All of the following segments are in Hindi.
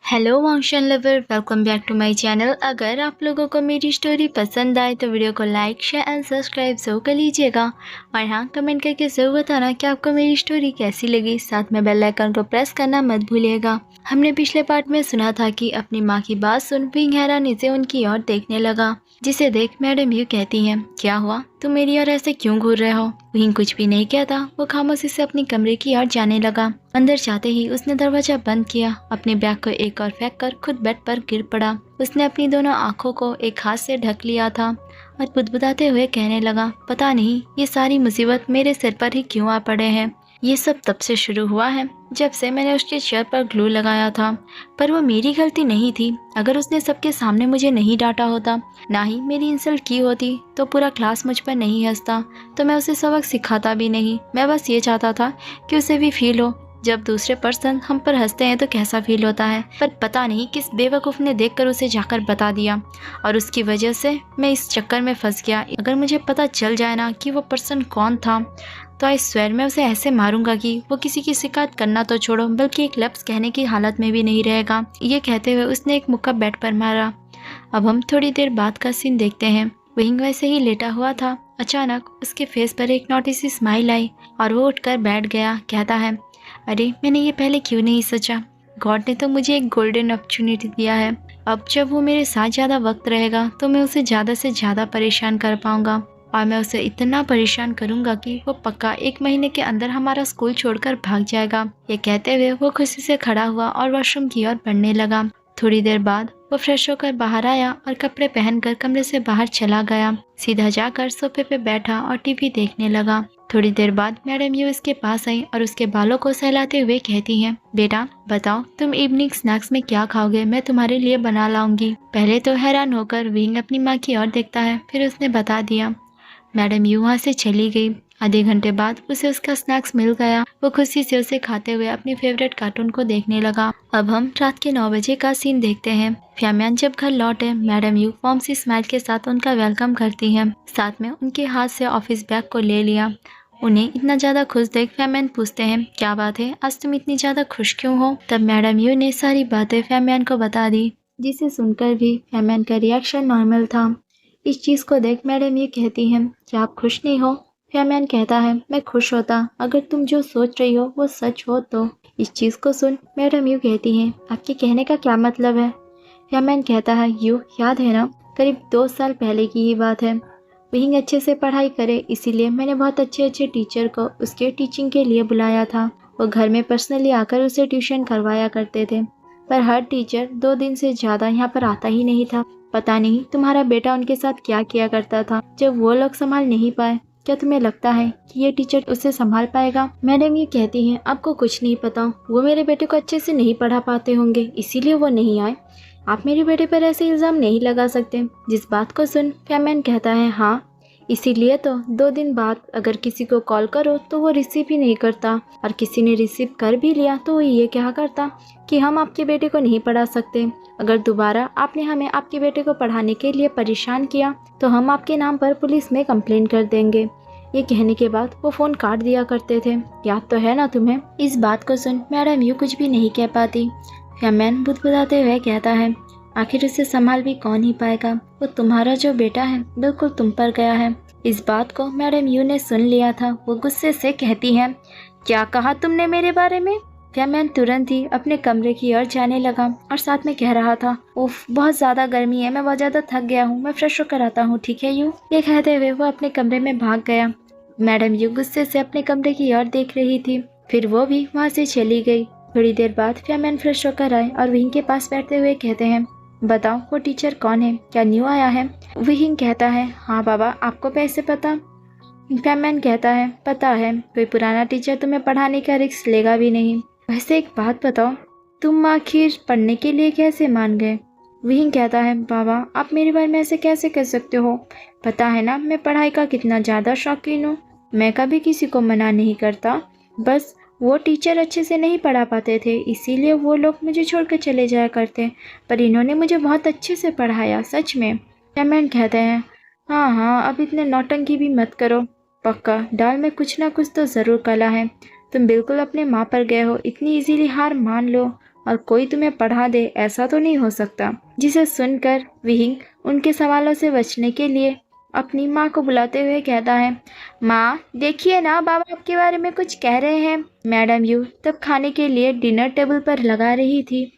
Hello motion lover, welcome back to my channel. अगर आप लोगों को मेरी स्टोरी पसंद आए तो वीडियो को लाइक शेयर एंड सब्सक्राइब ज़रूर कर लीजिएगा। और हाँ, कमेंट करके ज़रूर बताना कि आपको मेरी स्टोरी कैसी लगी। साथ में बेल आइकन को प्रेस करना मत भूलिएगा। हमने पिछले पार्ट में सुना था कि अपनी माँ की बात सुन विंग हैरानी से उनकी ओर देखने लगा, जिसे देख मैडम यू कहती हैं, क्या हुआ, तुम मेरी ओर ऐसे क्यों घूर रहे हो। विंग कुछ भी नहीं कहता, वो खामोशी से अपनी कमरे की ओर जाने लगा। अंदर जाते ही उसने दरवाजा बंद किया, अपने बैग को एक और फेंक कर खुद बेड पर गिर पड़ा। उसने अपनी दोनों आंखों को एक हाथ से ढक लिया था और बुदबुदाते हुए कहने लगा, पता नहीं ये सारी मुसीबत मेरे सिर पर ही क्यों आ पड़े हैं। ये सब तब से शुरू हुआ है जब से मैंने उसके शर्ट पर ग्लू लगाया था, पर वो मेरी गलती नहीं थी। अगर उसने सबके सामने मुझे नहीं डांटा होता, ना ही मेरी इंसल्ट की होती, तो पूरा क्लास मुझ पर नहीं हंसता, तो मैं उसे सबक सिखाता भी नहीं। मैं बस ये चाहता था कि उसे भी फील हो जब दूसरे पर्सन हम पर हंसते हैं तो कैसा फील होता है। पर पता नहीं किस बेवकूफ़ ने देखकर उसे जाकर बता दिया, और उसकी वजह से मैं इस चक्कर में फंस गया। अगर मुझे पता चल जाए ना कि वो पर्सन कौन था, तो आई स्वेर मैं उसे ऐसे मारूंगा कि वो किसी की शिकायत करना तो छोड़ो, बल्कि एक लफ्ज़ कहने की हालत में भी नहीं रहेगा। ये कहते हुए उसने एक मुक्का बेड पर मारा। अब हम थोड़ी देर बाद का सीन देखते हैं। विंग वैसे ही लेटा हुआ था। अचानक उसके फेस पर एक नोटी सी स्माइल आई और वो उठकर बैठ गया। कहता है, अरे मैंने ये पहले क्यों नहीं सोचा। गॉड ने तो मुझे एक गोल्डन अपॉर्चुनिटी दिया है। अब जब वो मेरे साथ ज़्यादा वक्त रहेगा तो मैं उसे ज़्यादा से ज़्यादा परेशान कर पाऊंगा, और मैं उसे इतना परेशान करूंगा कि वो पक्का 1 महीने के अंदर हमारा स्कूल छोड़कर भाग जाएगा। ये कहते हुए वो खुशी से खड़ा हुआ और वॉशरूम की ओर बढ़ने लगा। थोड़ी देर बाद वो फ्रेश होकर बाहर आया और कपड़े पहनकर कमरे से बाहर चला गया। सीधा जाकर सोफे पे बैठा और टीवी देखने लगा। थोड़ी देर बाद मैडम यू इसके पास आई और उसके बालों को सहलाते हुए कहती हैं, बेटा बताओ तुम इवनिंग स्नैक्स में क्या खाओगे, मैं तुम्हारे लिए बना लाऊंगी। पहले तो हैरान होकर विंग अपनी माँ की ओर देखता है, फिर उसने बता दिया। मैडम यू वहाँ से चली गई। आधे घंटे बाद उसे उसका स्नैक्स मिल गया। वो खुशी से उसे खाते हुए अपने फेवरेट कार्टून को देखने लगा। अब हम रात के 9 बजे का सीन देखते हैं। फ्यामियान जब घर लौटे, मैडम यू फॉर्म सी स्माइल के साथ उनका वेलकम करती हैं। साथ में उनके हाथ से ऑफिस बैग को ले लिया। उन्हें इतना ज्यादा खुश देख फ्यामियान पूछते हैं, क्या बात है, आज तुम इतनी ज्यादा खुश क्यों हो। तब मैडम यू ने सारी बातें फ्यामियान को बता दी, जिसे सुनकर भी फ्यामियान का रिएक्शन नॉर्मल था। इस चीज को देख मैडम ये कहती हैं, क्या आप खुश नहीं हो। फ्यामियान कहता है, मैं खुश होता अगर तुम जो सोच रही हो वो सच हो तो। इस चीज को सुन मैडम यू कहती हैं, आपके कहने का क्या मतलब है। फ्यामियान कहता है, यू याद है ना, करीब 2 साल पहले की ही बात है। विंग अच्छे से पढ़ाई करे, इसीलिए मैंने बहुत अच्छे अच्छे टीचर को उसके टीचिंग के लिए बुलाया था। वो घर में पर्सनली आकर उसे ट्यूशन करवाया करते थे, पर हर टीचर 2 दिन से ज़्यादा यहाँ पर आता ही नहीं था। पता नहीं तुम्हारा बेटा उनके साथ क्या किया करता था जब वो लोग संभाल नहीं पाए। क्या तुम्हें लगता है कि ये टीचर उसे संभाल पाएगा। मैडम ये कहती हैं, आपको कुछ नहीं पता, वो मेरे बेटे को अच्छे से नहीं पढ़ा पाते होंगे, इसीलिए वो नहीं आए। आप मेरे बेटे पर ऐसे इल्ज़ाम नहीं लगा सकते। जिस बात को सुन फ्यामियान कहता है, हाँ इसीलिए तो 2 दिन बाद अगर किसी को कॉल करो तो वो रिसीव ही नहीं करता, और किसी ने रिसीव कर भी लिया तो वो ये क्या करता कि हम आपके बेटे को नहीं पढ़ा सकते। अगर दोबारा आपने हमें आपके बेटे को पढ़ाने के लिए परेशान किया तो हम आपके नाम पर पुलिस में कंप्लेन कर देंगे। ये कहने के बाद वो फ़ोन काट दिया करते थे, याद तो है ना तुम्हें। इस बात को सुन मैडम यू कुछ भी नहीं कह पाती। फ्यामियान बुदबुदाते हुए कहता है, आखिर उसे संभाल भी कौन ही पाएगा, वो तुम्हारा जो बेटा है बिल्कुल तुम पर गया है। इस बात को मैडम यू ने सुन लिया था। वो गुस्से से कहती है, क्या कहा तुमने मेरे बारे में। फ्यामियान तुरंत ही अपने कमरे की ओर जाने लगा और साथ में कह रहा था, उफ बहुत ज़्यादा गर्मी है, मैं बहुत ज़्यादा थक गया हूँ, मैं फ्रेश होकर आता हूँ, ठीक है यू। ये कहते हुए वो अपने कमरे में भाग गया। मैडम यू गुस्से से अपने कमरे की ओर देख रही थी, फिर वो भी वहाँ से चली गई। थोड़ी देर बाद फ्यामियान फ्रेश होकर आए और विंग के पास बैठते हुए कहते हैं, बताओ वो टीचर कौन है, क्या न्यू आया है। विंग कहता है, हाँ बाबा आपको कैसे पता। फ्यामियान कहता है, पता है, कोई पुराना टीचर तुम्हें पढ़ाने का रिस्क लेगा भी नहीं। वैसे एक बात बताओ, तुम आखिर पढ़ने के लिए कैसे मान गए। विंग कहता है, बाबा आप मेरे बारे में ऐसे कैसे कह सकते हो, पता है ना मैं पढ़ाई का कितना ज़्यादा शौकीन हूँ। मैं कभी किसी को मना नहीं करता, बस वो टीचर अच्छे से नहीं पढ़ा पाते थे, इसीलिए वो लोग मुझे छोड़कर चले जाया करते, पर इन्होंने मुझे बहुत अच्छे से पढ़ाया, सच में। फ्यामियान कहते हैं, हाँ हाँ अब इतने नौटंकी भी मत करो, पक्का दाल में कुछ ना कुछ तो ज़रूर कला है। तुम बिल्कुल अपने माँ पर गए हो, इतनी इजीली हार मान लो। और कोई तुम्हें पढ़ा दे, ऐसा तो नहीं हो सकता। जिसे सुनकर विहिंग उनके सवालों से बचने के लिए अपनी माँ को बुलाते हुए कहता है, माँ देखिए ना, बाबा आपके बारे में कुछ कह रहे हैं। मैडम यू तब खाने के लिए डिनर टेबल पर लगा रही थी,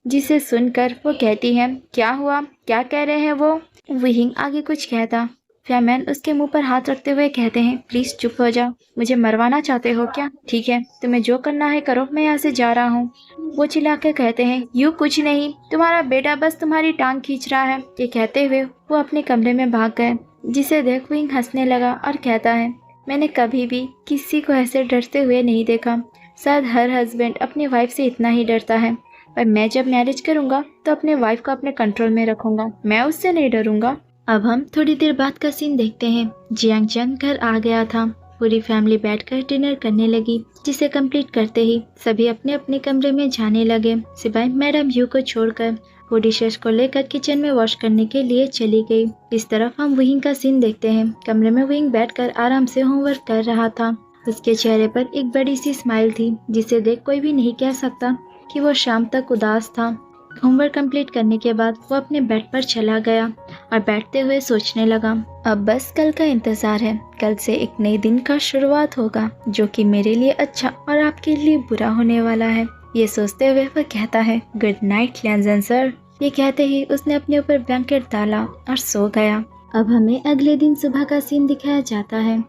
जिसे सुनकर वो कहती है, क्या हुआ, क्या कह रहे हैं वो। विहिंग आगे कुछ कहता, फ्यामैन उसके मुंह पर हाथ रखते हुए कहते हैं, प्लीज चुप हो जाओ, मुझे मरवाना चाहते हो क्या? ठीक है, तुम्हें जो करना है करो, मैं यहाँ से जा रहा हूँ। वो चिल्लाकर कहते हैं, यू कुछ नहीं, तुम्हारा बेटा बस तुम्हारी टांग खींच रहा है। ये कहते हुए वो अपने कमरे में भाग गए, जिसे देख विंग हंसने लगा और कहता है, मैंने कभी भी किसी को ऐसे डरते हुए नहीं देखा। शायद हर हस्बैंड अपनी वाइफ से इतना ही डरता है, पर मैं जब मैरिज करूंगा तो अपने वाइफ को अपने कंट्रोल में रखूंगा, मैं उससे नहीं डरूंगा। अब हम थोड़ी देर बाद का सीन देखते हैं। जियांग चन घर आ गया था। पूरी फैमिली बैठकर डिनर करने लगी, जिसे कंप्लीट करते ही सभी अपने अपने कमरे में जाने लगे, सिवाय मैडम यू को छोड़कर। वो डिशेस को लेकर किचन में वॉश करने के लिए चली गई। इस तरफ हम विंग का सीन देखते हैं। कमरे में विंग बैठकर आराम से होमवर्क कर रहा था। उसके चेहरे पर एक बड़ी सी स्माइल थी, जिसे देख कोई भी नहीं कह सकता कि वो शाम तक उदास था। होमवर्क कंप्लीट करने के बाद वो अपने बेड पर चला गया और बैठते हुए सोचने लगा, अब बस कल का इंतजार है। कल से एक नए दिन का शुरुआत होगा, जो कि मेरे लिए अच्छा और आपके लिए बुरा होने वाला है। ये सोचते हुए वह कहता है, गुड नाइट लियांजन सर। ये कहते ही उसने अपने ऊपर ब्लैंकेट डाला और सो गया। अब हमें अगले दिन सुबह का सीन दिखाया जाता है।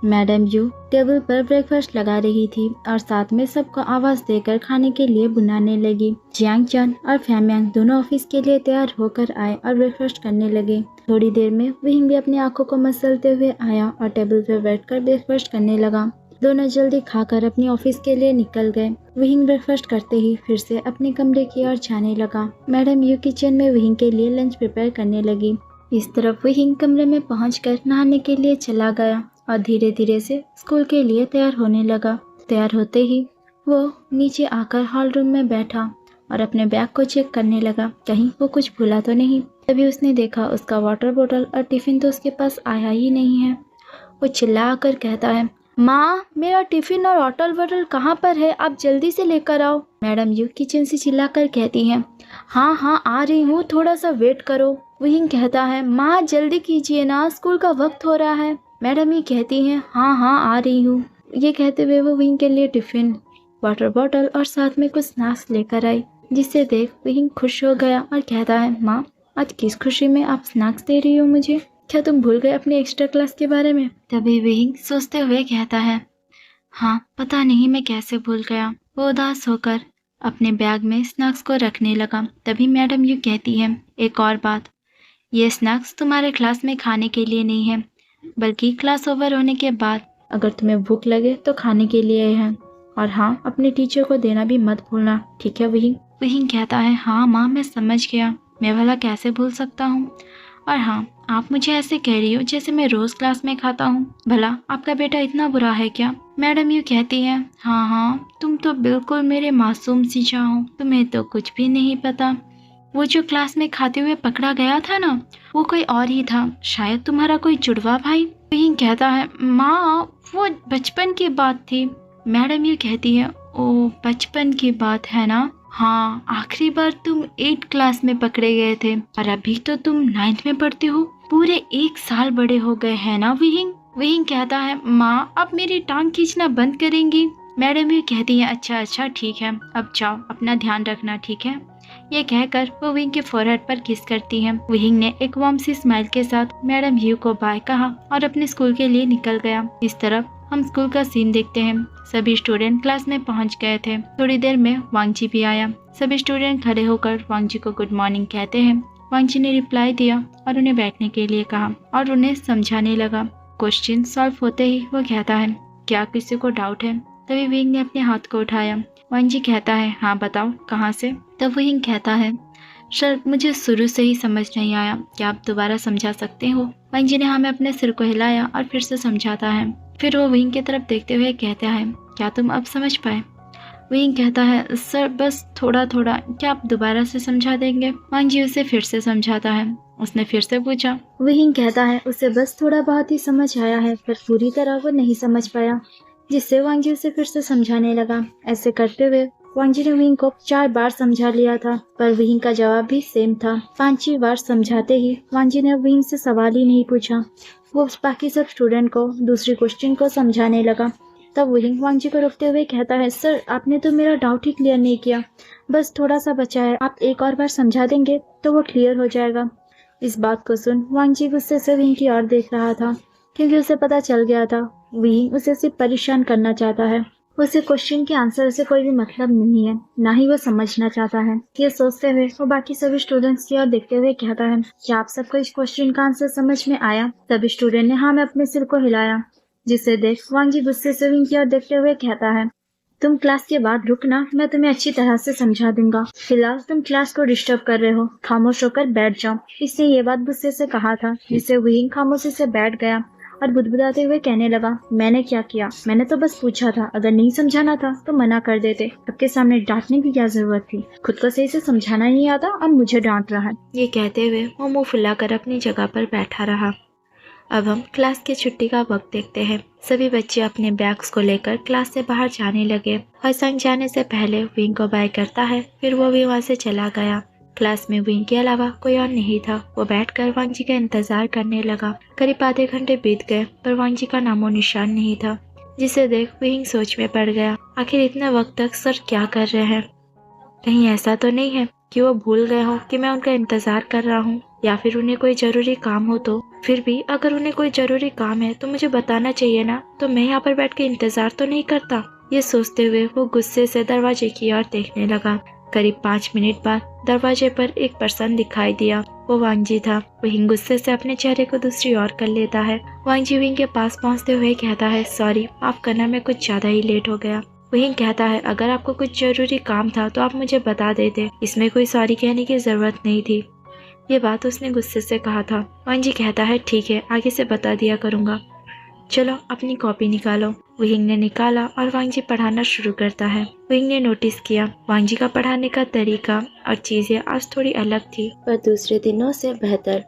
मैडम यू टेबल पर ब्रेकफास्ट लगा रही थी और साथ में सबको आवाज देकर खाने के लिए बुलाने लगी। जियांग चन और फ्यामयांग दोनों ऑफिस के लिए तैयार होकर आए और ब्रेकफास्ट करने लगे। थोड़ी देर में विंग भी अपनी आंखों को मसलते हुए आया और टेबल पर बैठकर ब्रेकफास्ट करने लगा। दोनों जल्दी खाकर अपनी ऑफिस के लिए निकल गए। विंग ब्रेकफास्ट करते ही फिर से अपने कमरे की ओर जाने लगा। मैडम यू किचन में विंग के लिए लंच प्रिपेयर करने लगी। इस तरफ विंग कमरे में पहुंचकर नहाने के लिए चला गया और धीरे धीरे से स्कूल के लिए तैयार होने लगा। तैयार होते ही वो नीचे आकर हॉल रूम में बैठा और अपने बैग को चेक करने लगा, कहीं वो कुछ भूला तो नहीं। तभी उसने देखा उसका वाटर बोतल और टिफिन तो उसके पास आया ही नहीं है। वो चिल्ला कर कहता है, माँ मेरा टिफिन और वाटर बोतल कहाँ पर है, आप जल्दी से लेकर आओ। मैडम यू किचन से चिल्लाकर कहती हैं, हाँ हाँ आ रही हूँ, थोड़ा सा वेट करो। विंग कहता है, माँ जल्दी कीजिए ना, स्कूल का वक्त हो रहा है। मैडम ये कहती हैं, हाँ हाँ आ रही हूँ। ये कहते हुए वो विंग के लिए टिफिन, वाटर बॉटल और साथ में कुछ स्नैक्स लेकर आई, जिसे देख विंग खुश हो गया और कहता है, माँ आज किस खुशी में आप स्नैक्स दे रही हो मुझे? क्या तुम भूल गए अपने एक्स्ट्रा क्लास के बारे में? तभी विंग सोचते हुए कहता है, हाँ पता नहीं मैं कैसे भूल गया। वो उदास होकर अपने बैग में स्नैक्स को रखने लगा। तभी मैडम यू कहती है, एक और बात, ये स्नैक्स तुम्हारे क्लास में खाने के लिए नहीं है, बल्कि क्लास ओवर होने के बाद अगर तुम्हें भूख लगे तो खाने के लिए है। और हाँ, अपने टीचर को देना भी मत भूलना, ठीक है विंग? विंग कहता है, हाँ माँ मैं समझ गया, मैं भला कैसे भूल सकता हूँ। और हाँ, आप मुझे ऐसे कह रही हो जैसे मैं रोज क्लास में खाता हूँ। भला आपका बेटा इतना बुरा है क्या? मैडम यू कहती है, हाँ हाँ तुम तो बिल्कुल मेरे मासूम सी चाहो, तुम्हें तो कुछ भी नहीं पता। वो जो क्लास में खाते हुए पकड़ा गया था ना, वो कोई और ही था, शायद तुम्हारा कोई जुड़वा भाई। विंग कहता है, माँ वो बचपन की बात थी। मैडम ये कहती है, ओ बचपन की बात है ना, हाँ आखिरी बार तुम 8 क्लास में पकड़े गए थे और अभी तो तुम 9th में पढ़ते हो, पूरे 1 साल बड़े हो गए हैं ना विंग? विंग कहता है, माँ आप मेरी टांग खींचना बंद करेंगी? मैडम ये कहती है, अच्छा अच्छा ठीक है, अब जाओ अपना ध्यान रखना, ठीक है? ये कहकर वो विंग के फोरहेड पर किस करती है। विंग ने एक वार्म सी स्माइल के साथ मैडम यू को बाय कहा और अपने स्कूल के लिए निकल गया। इस तरफ हम स्कूल का सीन देखते हैं। सभी स्टूडेंट क्लास में पहुंच गए थे। थोड़ी देर में वांग जी भी आया। सभी स्टूडेंट खड़े होकर वांग जी को गुड मॉर्निंग कहते हैं। वांग जी ने रिप्लाई दिया और उन्हें बैठने के लिए कहा और उन्हें समझाने लगा। क्वेश्चन सॉल्व होते ही वो कहता है, क्या किसी को डाउट है? तभी विंग ने अपने हाथ को उठाया। वांग जी कहता है, हाँ बताओ कहाँ से? तब विंग कहता है, सर मुझे शुरू से ही समझ नहीं आया, क्या आप दोबारा समझा सकते हो? वांग जी ने हमें अपने सिर को हिलाया और फिर से समझाता है। फिर वो विंग की तरफ देखते हुए कहता है, क्या तुम अब समझ पाए? विंग कहता है, सर बस थोड़ा थोड़ा, क्या आप दोबारा से समझा देंगे? वांग जी उसे फिर से समझाता है। उसने फिर से पूछा। विंग कहता है, उसे बस थोड़ा बहुत ही समझ आया है, पर पूरी तरह वो नहीं समझ पाया, जिससे वांग जी उसे फिर से समझाने लगा। ऐसे करते हुए वांग जी ने विंग को 4 बार समझा लिया था, पर विंग का जवाब भी सेम था। 5वीं बार समझाते ही वांग जी ने विंग से सवाल ही नहीं पूछा। वो बाकी सब स्टूडेंट को दूसरी क्वेश्चन को समझाने लगा। तब विंग वांग जी को रोकते हुए कहता है, सर आपने तो मेरा डाउट ही क्लियर नहीं किया, बस थोड़ा सा बचा है, आप एक और बार समझा देंगे तो वो क्लियर हो जाएगा। इस बात को सुन वांग जी गुस्से से विंग की ओर देख रहा था, क्योंकि उसे पता चल गया था विंग उसे सिर्फ परेशान करना चाहता है। उसे क्वेश्चन के आंसर से कोई भी मतलब नहीं है, ना ही वो समझना चाहता है। ये सोचते हुए वो बाकी सभी स्टूडेंट्स की ओर देखते हुए कहता है, क्या आप सबको इस क्वेश्चन का आंसर समझ में आया? सभी स्टूडेंट ने हाँ में अपने सिर को हिलाया, जिसे देख वांग जी गुस्से से विंग की ओर देखते हुए कहता है, तुम क्लास के बाद रुकना, मैं तुम्हें अच्छी तरह से समझा दूंगा। फिलहाल तुम क्लास को डिस्टर्ब कर रहे हो, खामोश होकर बैठ जाओ। इसने ये बात गुस्से से कहा था, जिससे विंग खामोशी से बैठ गया और बुदबुदाते हुए कहने लगा, मैंने क्या किया? मैंने तो बस पूछा था, अगर नहीं समझाना था तो मना कर देते। सबके सामने डांटने की क्या जरूरत थी? खुद को सही से समझाना ही नहीं आता और मुझे डांट रहा है। ये कहते हुए वो मुंह फुलाकर अपनी जगह पर बैठा रहा। अब हम क्लास की छुट्टी का वक्त देखते हैं। सभी बच्चे अपने बैग्स को लेकर क्लास से बाहर जाने लगे और संग जाने से पहले विंग को बाय करता है, फिर वो भी वहाँ से चला गया। क्लास में विंग के अलावा कोई और नहीं था। वो बैठकर वांग जी का इंतजार करने लगा। करीब आधे घंटे बीत गए पर वांग जी का नामो निशान नहीं था, जिसे देख विंग सोच में पड़ गया। आखिर इतने वक्त तक सर क्या कर रहे हैं? कहीं ऐसा तो नहीं है कि वो भूल गए हो कि मैं उनका इंतजार कर रहा हूँ, या फिर उन्हें कोई जरूरी काम हो तो? फिर भी अगर उन्हें कोई जरूरी काम है तो मुझे बताना चाहिए ना, तो मैं यहाँ पर बैठ के इंतजार तो नहीं करता। ये सोचते हुए वो गुस्से से दरवाजे की ओर देखने लगा। करीब 5 मिनट बाद दरवाजे पर एक पर्सन दिखाई दिया। वो वांग जी था। विंग गुस्से से अपने चेहरे को दूसरी ओर कर लेता है। वांग जी विंग के पास पहुँचते हुए कहता है, सॉरी, माफ करना, मैं कुछ ज्यादा ही लेट हो गया। विंग कहता है, अगर आपको कुछ जरूरी काम था तो आप मुझे बता देते, इसमें कोई सॉरी कहने की जरूरत नहीं थी। ये बात उसने गुस्से से कहा था। वांग जी कहता है, ठीक है, आगे से बता दिया करूँगा। चलो अपनी कॉपी निकालो। विंग ने निकाला और वांग जी पढ़ाना शुरू करता है। विंग ने नोटिस किया वांग जी का पढ़ाने का तरीका और चीजें आज थोड़ी अलग थी, पर दूसरे दिनों से बेहतर।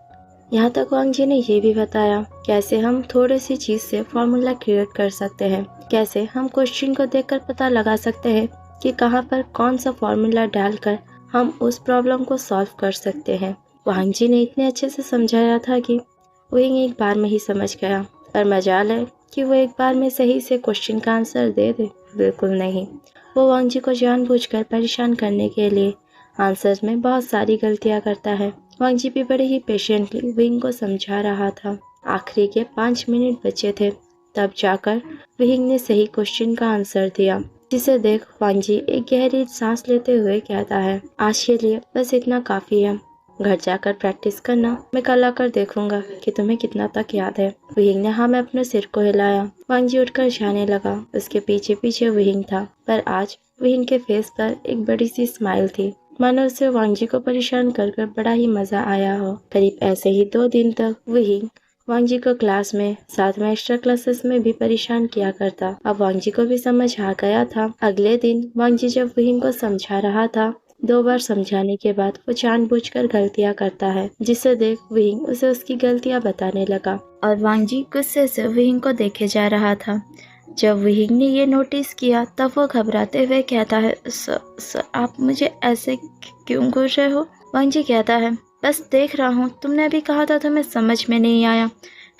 यहाँ तक वांग जी ने ये भी बताया कैसे हम थोड़ी सी चीज से फॉर्मूला क्रिएट कर सकते हैं, कैसे हम क्वेश्चन को देखकर पता लगा सकते हैं कि कहाँ पर कौन सा फॉर्मूला डालकर हम उस प्रॉब्लम को सॉल्व कर सकते हैं। वांग जी ने इतने अच्छे से समझाया था कि विंग एक बार में ही समझ गया, पर मजाल है कि वो एक बार में सही से क्वेश्चन का आंसर दे दे? बिल्कुल नहीं। वो वांग जी को जानबूझकर परेशान करने के लिए आंसर्स में बहुत सारी गलतियां करता है। वांग जी भी बड़े ही पेशेंटली विंग को समझा रहा था। आखिरी के 5 मिनट बचे थे, तब जाकर विंग ने सही क्वेश्चन का आंसर दिया, जिसे देख वांग जी एक गहरी सांस लेते हुए कहता है, आज के लिए बस इतना काफी है, घर जाकर प्रैक्टिस करना, मैं कल आकर देखूंगा कि तुम्हें कितना तक याद है। विंग ने हाँ में अपने सिर को हिलाया। वांग जी उठकर जाने लगा। उसके पीछे पीछे विंग था, पर आज विंग के फेस पर एक बड़ी सी स्माइल थी, मानो उसे वांग जी को परेशान कर बड़ा ही मजा आया हो। करीब ऐसे ही 2 दिन तक विंग वांग जी को क्लास में, साथ में एक्स्ट्रा क्लासेस में भी परेशान किया करता। अब वांग जी को भी समझ आ गया था। अगले दिन वांग जी जब विंग को समझा रहा था, 2 बार समझाने के बाद वो जानबूझकर गलतियां करता है, जिसे देख विंग उसे उसकी गलतियां बताने लगा और वांग जी गुस्से से विंग को देखे जा रहा था। जब विंग ने ये नोटिस किया तब वो घबराते हुए कहता है, सर आप मुझे ऐसे क्यों घूर रहे हो? वांग जी कहता है, बस देख रहा हूँ, तुमने अभी कहा था तुम्हें समझ में नहीं आया,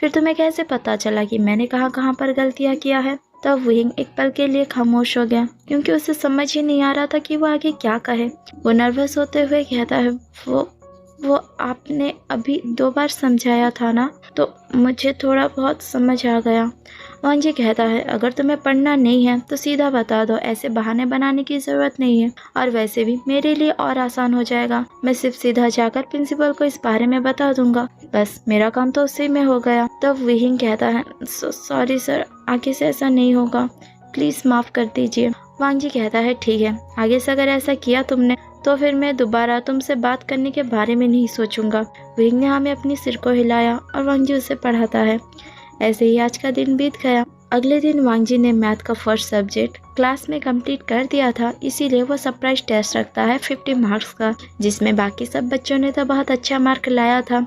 फिर तुम्हें कैसे पता चला कि मैंने कहाँ पर गलतियाँ किया है? तब विंग एक पल के लिए खामोश हो गया, क्योंकि उसे समझ ही नहीं आ रहा था कि वो आगे क्या कहे। वो नर्वस होते हुए कहता है, वो आपने अभी 2 बार समझाया था ना, तो मुझे थोड़ा बहुत समझ आ गया। वांग जी कहता है, अगर तुम्हें पढ़ना नहीं है तो सीधा बता दो, ऐसे बहाने बनाने की जरूरत नहीं है, और वैसे भी मेरे लिए और आसान हो जाएगा, मैं सिर्फ सीधा जाकर प्रिंसिपल को इस बारे में बता दूंगा, बस मेरा काम तो उसी में हो गया। तब विंग कहता है, सॉरी सर, आगे से ऐसा नहीं होगा, प्लीज माफ कर दीजिए। वांग जी कहता है, ठीक है, आगे से अगर ऐसा किया तुमने तो फिर मैं दोबारा तुमसे बात करने के बारे में नहीं सोचूंगा। विंग ने हमें अपनी सिर को हिलाया और वांग जी उसे पढ़ाता है। ऐसे ही आज का दिन बीत गया। अगले दिन वांग जी ने मैथ का फर्स्ट सब्जेक्ट क्लास में कंप्लीट कर दिया था, इसीलिए वो सरप्राइज टेस्ट रखता है 50 मार्क्स का, जिसमें बाकी सब बच्चों ने तो बहुत अच्छा मार्क लाया था,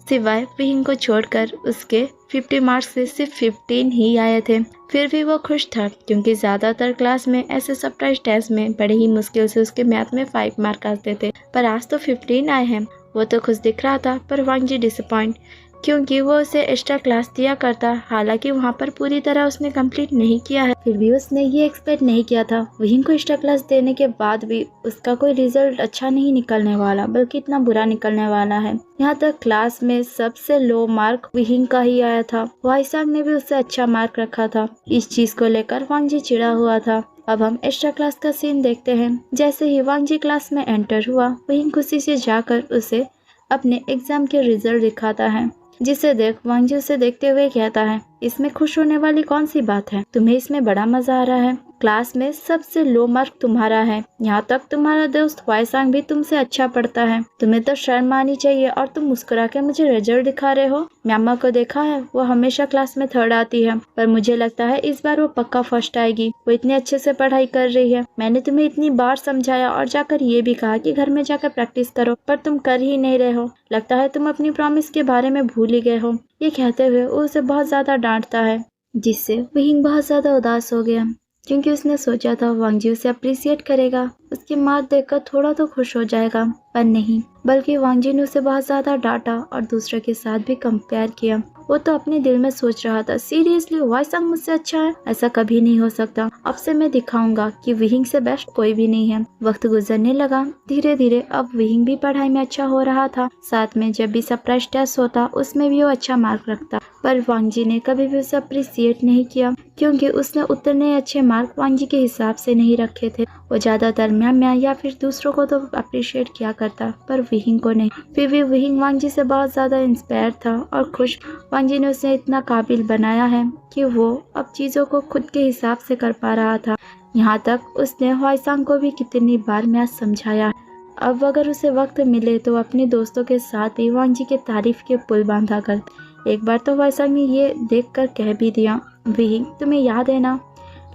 सिवाय विंग को छोड़कर। उसके 50 मार्क्स से सिर्फ 15 ही आए थे। फिर भी वो खुश था क्योंकि ज़्यादातर क्लास में ऐसे सरप्राइज टेस्ट में बड़े ही मुश्किल से उसके मैथ में 5 मार्क आते थे, पर आज तो 15 आए हैं। वो तो खुश दिख रहा था, पर वांग जी डिसअपॉइंट क्योंकि वो उसे एक्स्ट्रा क्लास दिया करता, हालांकि वहाँ पर पूरी तरह उसने कंप्लीट नहीं किया है। फिर भी उसने ये एक्सपेक्ट नहीं किया था वहींग को एक्स्ट्रा क्लास देने के बाद भी उसका कोई रिजल्ट अच्छा नहीं निकलने वाला, बल्कि इतना बुरा निकलने वाला है। यहाँ तक क्लास में सबसे लो मार्क वहींग का ही आया था। वाईसांग ने भी उससे अच्छा मार्क रखा था। इस चीज को लेकर वांग जी चिढ़ा हुआ था। अब हम एक्स्ट्रा क्लास का सीन देखते हैं। जैसे ही वांग जी क्लास में एंटर हुआ, वहींग खुशी से जाकर उसे अपने एग्जाम के रिजल्ट दिखाता है, जिसे देख वांग जी उसे देखते हुए कहता है, इसमें खुश होने वाली कौन सी बात है? तुम्हें इसमें बड़ा मजा आ रहा है। क्लास में सबसे लो मार्क तुम्हारा है। यहाँ तक तुम्हारा दोस्त वाईसांग भी तुमसे अच्छा पढ़ता है। तुम्हें तो शर्म आनी चाहिए और तुम मुस्कुरा के मुझे रिजल्ट दिखा रहे हो। म्यामा को देखा है, वो हमेशा क्लास में 3rd आती है, पर मुझे लगता है इस बार वो पक्का 1st आएगी। वो इतने अच्छे से पढ़ाई कर रही है। मैंने तुम्हें इतनी बार समझाया और जाकर ये भी कहा कि घर में जाकर प्रैक्टिस करो, पर तुम कर ही नहीं रहे हो। लगता है तुम अपनी प्रॉमिस के बारे में भूल ही गए हो। ये कहते हुए वो उसे बहुत ज्यादा डांटता है, जिससे वहींग बहुत ज्यादा उदास हो गया क्योंकि उसने सोचा था वांग जी उसे अप्रिशिएट करेगा, उसकी मार्क देखकर थोड़ा तो खुश हो जाएगा, पर नहीं, बल्कि वांग जी ने उसे बहुत ज्यादा डांटा और दूसरे के साथ भी कंपेयर किया। वो तो अपने दिल में सोच रहा था, सीरियसली वाईसांग मुझसे अच्छा है? ऐसा कभी नहीं हो सकता। अब से मैं दिखाऊंगा कि वहींग से बेस्ट कोई भी नहीं है। वक्त गुजरने लगा। धीरे धीरे अब वहींग भी पढ़ाई में अच्छा हो रहा था। साथ में जब भी सरप्राइज टेस्ट होता उसमें भी वो अच्छा मार्क रखता, पर वांग जी ने कभी भी उसे अप्रिशिएट नहीं किया क्योंकि उसने उतने अच्छे मार्क वांग जी के हिसाब से नहीं रखे थे। वो ज्यादातर म्याम्या या फिर दूसरों को तो अप्रिशिएट किया करता, पर वहींग को नहीं। फिर भी वहींग वांग जी से बहुत ज्यादा इंस्पायर था और खुश। वांग जी ने उसे इतना काबिल बनाया है कि वो अब चीजों को खुद के हिसाब से कर पा रहा था। यहाँ तक उसने वाईसांग को भी कितनी बार मैथ समझाया। अब अगर उसे वक्त मिले तो अपने दोस्तों के साथ भी वांग जी के तारीफ के पुल बांधा कर। एक बार तो वाईसांग ने ये देखकर कह भी दिया, वहींग तुम्हें याद है ना,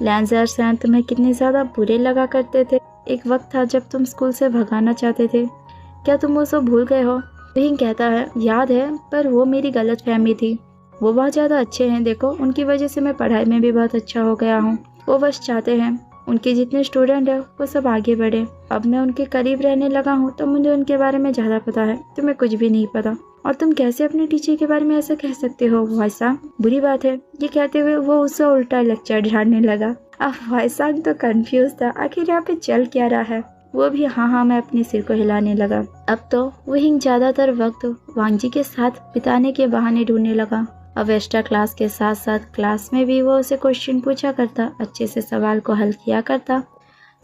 लैंजर सैन तुम्हें कितने ज्यादा बुरे लगा करते थे। एक वक्त था जब तुम स्कूल से भगाना चाहते थे, क्या तुम वो सब भूल गए हो? वहींग कहता है, याद है, पर वो मेरी गलतफहमी थी। वो बहुत ज्यादा अच्छे हैं, देखो उनकी वजह से मैं पढ़ाई में भी बहुत अच्छा हो गया हूँ। वो बस चाहते हैं उनके जितने स्टूडेंट है वो सब आगे बढ़े। अब मैं उनके करीब रहने लगा हूँ तो मुझे उनके बारे में ज्यादा पता है, तुम्हें कुछ भी नहीं पता। और तुम कैसे अपने टीचर के बारे में ऐसा कह सकते हो वाईसांग? बुरी बात है। ये कहते हुए वो उसे उल्टा लेक्चर झाड़ने लगा। अब वाईसांग तो कंफ्यूज था, आखिर यहाँ पे चल क्या रहा है। वो भी हाँ में अपने सिर को हिलाने लगा। अब तो वहींग ज्यादातर वक्त वांग जी के साथ बिताने के बहाने ढूंढने लगा। अब एक्स्ट्रा क्लास के साथ साथ क्लास में भी वो उसे क्वेश्चन पूछा करता, अच्छे से सवाल को हल किया करता।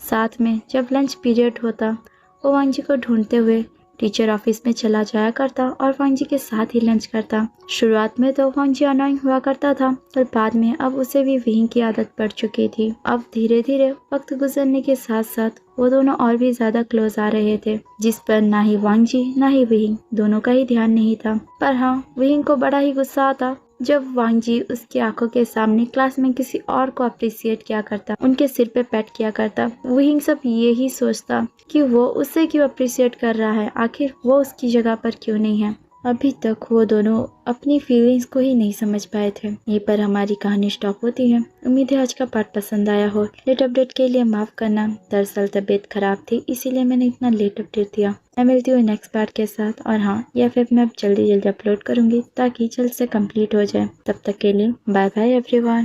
साथ में जब लंच पीरियड होता वो वांग जी को ढूंढते हुए टीचर ऑफिस में चला जाया करता और वांग जी के साथ ही लंच करता। शुरुआत में तो वांग जी अनोइंग हुआ करता था, पर बाद में अब उसे भी वहींग की आदत पड़ चुकी थी। अब धीरे धीरे वक्त गुजरने के साथ साथ वो दोनों और भी ज्यादा क्लोज आ रहे थे, जिस पर ना ही वांग जी ना ही वहींग दोनों का ही ध्यान नहीं था। पर हाँ, वहींग को बड़ा ही गुस्सा आता जब वांग जी उसकी आंखों के सामने क्लास में किसी और को अप्रिशिएट किया करता, उनके सिर पे पैट किया करता। वहींग सब यही सोचता कि वो उसे क्यों अप्रिशिएट कर रहा है, आखिर वो उसकी जगह पर क्यों नहीं है। अभी तक वो दोनों अपनी फीलिंग्स को ही नहीं समझ पाए थे। यहीं पर हमारी कहानी स्टॉप होती है। उम्मीद है आज का पार्ट पसंद आया हो। लेट अपडेट के लिए माफ करना, दरअसल तबीयत खराब थी इसीलिए मैंने इतना लेट अपडेट दिया। मैं मिलती हूँ नेक्स्ट पार्ट के साथ, और हाँ, या फिर मैं अब जल्दी अपलोड करूंगी ताकि जल्द से कंप्लीट हो जाए। तब तक के लिए बाय बाय एवरीवन।